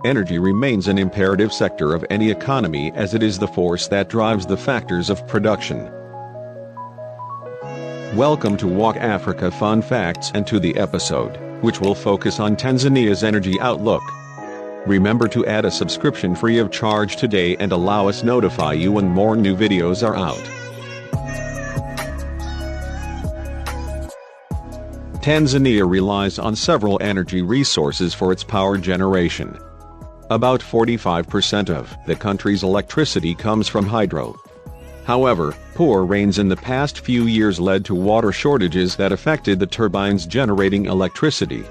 Energy remains an imperative sector of any economy as it is the force that drives the factors of production. Welcome to Walk Africa Fun Facts and to the episode, which will focus on Tanzania's energy outlook. Remember to add a subscription free of charge today and allow us notify you when more new videos are out. Tanzania relies on several energy resources for its power generation. About 45% of the country's electricity comes from hydro. However, poor rains in the past few years led to water shortages that affected the turbines generating electricity.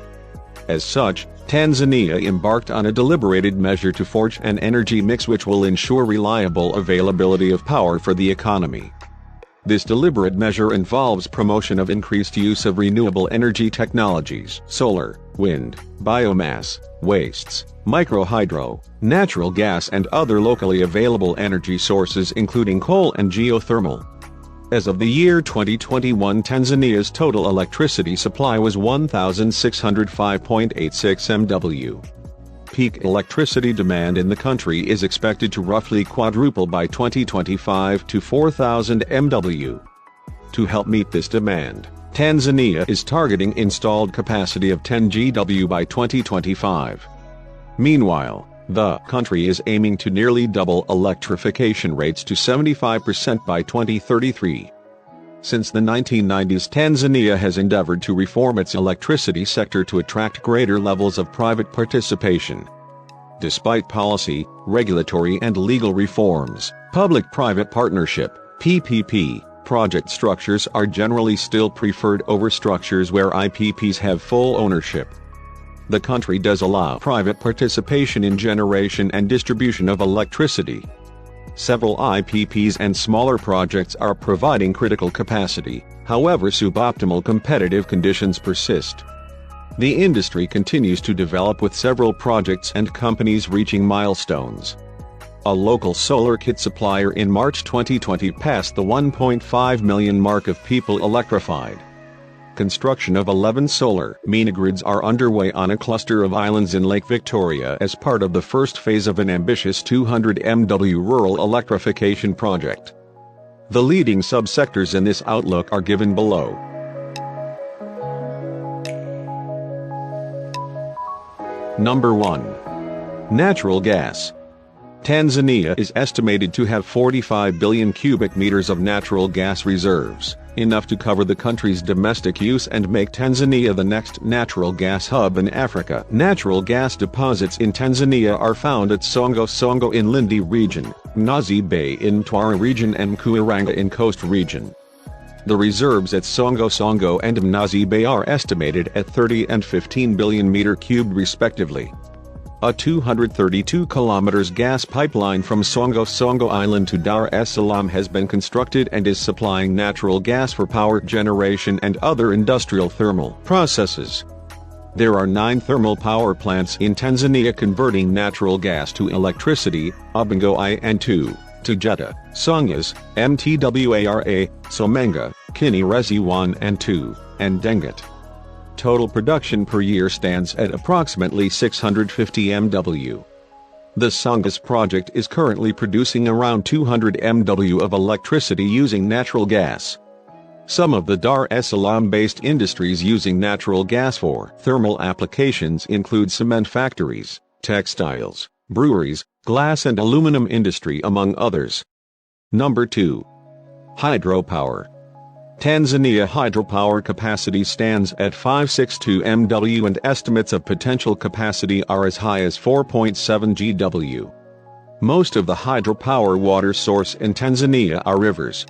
As such, Tanzania embarked on a deliberated measure to forge an energy mix which will ensure reliable availability of power for the economy. This deliberate measure involves promotion of increased use of renewable energy technologies, solar, wind, biomass, wastes, microhydro, natural gas and other locally available energy sources including coal and geothermal. As of the year 2021, Tanzania's total electricity supply was 1,605.86 MW. Peak electricity demand in the country is expected to roughly quadruple by 2025 to 4,000 MW. To help meet this demand, Tanzania is targeting installed capacity of 10 GW by 2025. Meanwhile, the country is aiming to nearly double electrification rates to 75% by 2033. Since the 1990s, Tanzania has endeavored to reform its electricity sector to attract greater levels of private participation. Despite policy, regulatory and legal reforms, public-private partnership (PPP) project structures are generally still preferred over structures where IPPs have full ownership. The country does allow private participation in generation and distribution of electricity. Several IPPs and smaller projects are providing critical capacity, however suboptimal competitive conditions persist. The industry continues to develop with several projects and companies reaching milestones. A local solar kit supplier in March 2020 passed the 1.5 million mark of people electrified. Construction of 11 solar mini-grids are underway on a cluster of islands in Lake Victoria as part of the first phase of an ambitious 200 MW rural electrification project. The leading subsectors in this outlook are given below. Number 1. Natural gas. Tanzania is estimated to have 45 billion cubic meters of natural gas reserves, enough to cover the country's domestic use and make Tanzania the next natural gas hub in Africa. Natural gas deposits in Tanzania are found at Songo Songo in Lindi region, Mnazi Bay in Mtwara region and Mkuranga in Coast region. The reserves at Songo Songo and Mnazi Bay are estimated at 30 and 15 billion meter cubed respectively. A 232 km gas pipeline from Songo Songo Island to Dar es Salaam has been constructed and is supplying natural gas for power generation and other industrial thermal processes. There are 9 thermal power plants in Tanzania converting natural gas to electricity, Ubungo I and 2, Tegeta, Songas, Mtwara, Somenga, Kinyerezi 1 and 2, and Denget. Total production per year stands at approximately 650 MW. The Songas project is currently producing around 200 MW of electricity using natural gas. Some of the Dar es Salaam-based industries using natural gas for thermal applications include cement factories, textiles, breweries, glass and aluminum industry among others. Number 2. Hydropower. Tanzania hydropower capacity stands at 562 MW and estimates of potential capacity are as high as 4.7 GW. Most of the hydropower water source in Tanzania are rivers.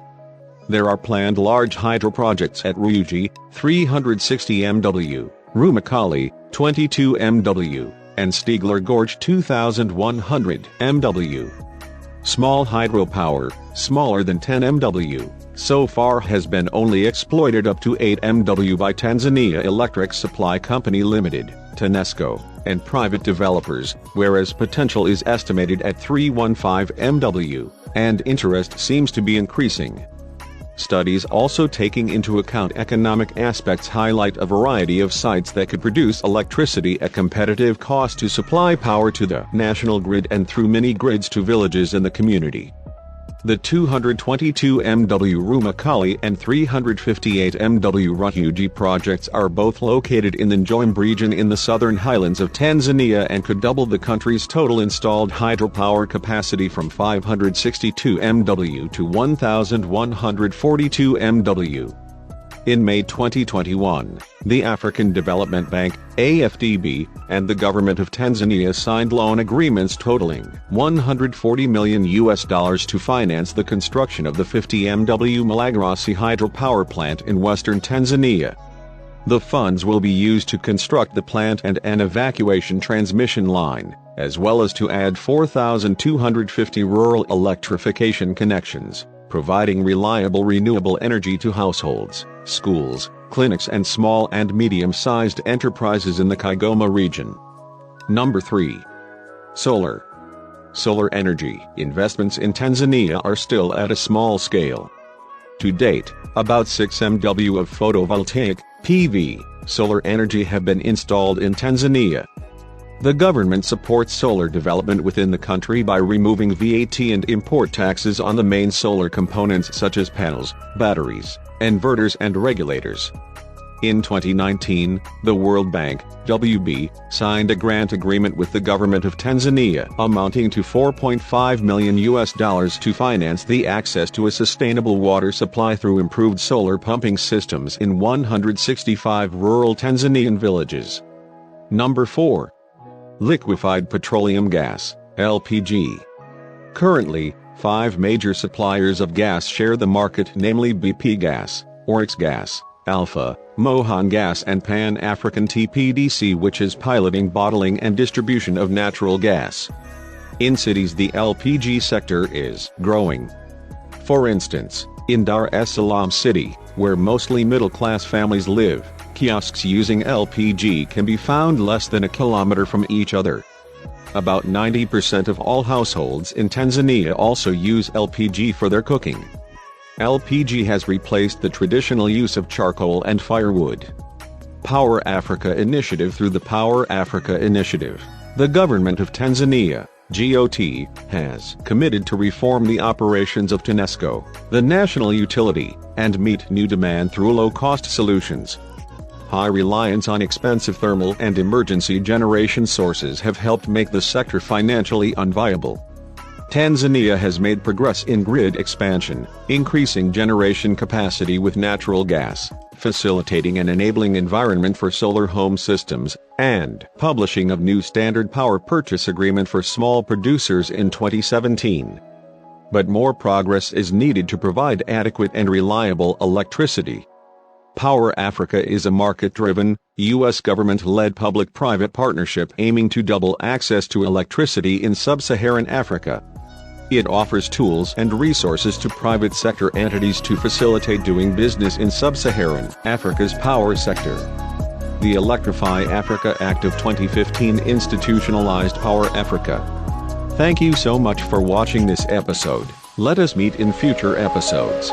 There are planned large hydro projects at Ruyigi, 360 MW, Rumakali, 22 MW, and Stiegler Gorge 2,100 MW. Small hydropower, smaller than 10 MW, so far has been only exploited up to 8 MW by Tanzania Electric Supply Company Limited, TANESCO, and private developers, whereas potential is estimated at 315 MW, and interest seems to be increasing. Studies also taking into account economic aspects highlight a variety of sites that could produce electricity at competitive cost to supply power to the national grid and through mini-grids to villages in the community. The 222 MW Rumakali and 358 MW Ruhuji projects are both located in the Njombe region in the southern highlands of Tanzania and could double the country's total installed hydropower capacity from 562 MW to 1,142 MW. In May 2021, the African Development Bank, AFDB, and the government of Tanzania signed loan agreements totaling $140 million to finance the construction of the 50 MW Malagarasi hydropower plant in western Tanzania. The funds will be used to construct the plant and an evacuation transmission line, as well as to add 4,250 rural electrification connections, providing reliable renewable energy to households, schools, clinics and small and medium-sized enterprises in the Kigoma region. Number 3. Solar. Solar energy investments in Tanzania are still at a small scale. To date, about 6 MW of photovoltaic (PV) solar energy have been installed in Tanzania. The government supports solar development within the country by removing VAT and import taxes on the main solar components such as panels, batteries, inverters and regulators. In 2019, the World Bank, WB, signed a grant agreement with the government of Tanzania amounting to $4.5 million to finance the access to a sustainable water supply through improved solar pumping systems in 165 rural Tanzanian villages. Number 4. Liquefied petroleum gas, LPG. Currently, 5 major suppliers of gas share the market, namely BP Gas, Oryx Gas, Alpha, Mohan Gas and Pan-African TPDC, which is piloting bottling and distribution of natural gas. In cities, the LPG sector is growing. For instance, in Dar es Salaam city, where mostly middle-class families live, kiosks using LPG can be found less than a kilometer from each other. About 90% of all households in Tanzania also use LPG for their cooking. LPG has replaced the traditional use of charcoal and firewood. Power Africa Initiative. Through the Power Africa Initiative, the government of Tanzania, GOT, has committed to reform the operations of TANESCO, the national utility, and meet new demand through low-cost solutions. High reliance on expensive thermal and emergency generation sources have helped make the sector financially unviable. Tanzania has made progress in grid expansion, increasing generation capacity with natural gas, facilitating an enabling environment for solar home systems, and publishing of new standard power purchase agreement for small producers in 2017. But more progress is needed to provide adequate and reliable electricity. Power Africa is a market-driven, U.S. government-led public-private partnership aiming to double access to electricity in sub-Saharan Africa. It offers tools and resources to private sector entities to facilitate doing business in sub-Saharan Africa's power sector. The Electrify Africa Act of 2015 institutionalized Power Africa. Thank you so much for watching this episode. Let us meet in future episodes.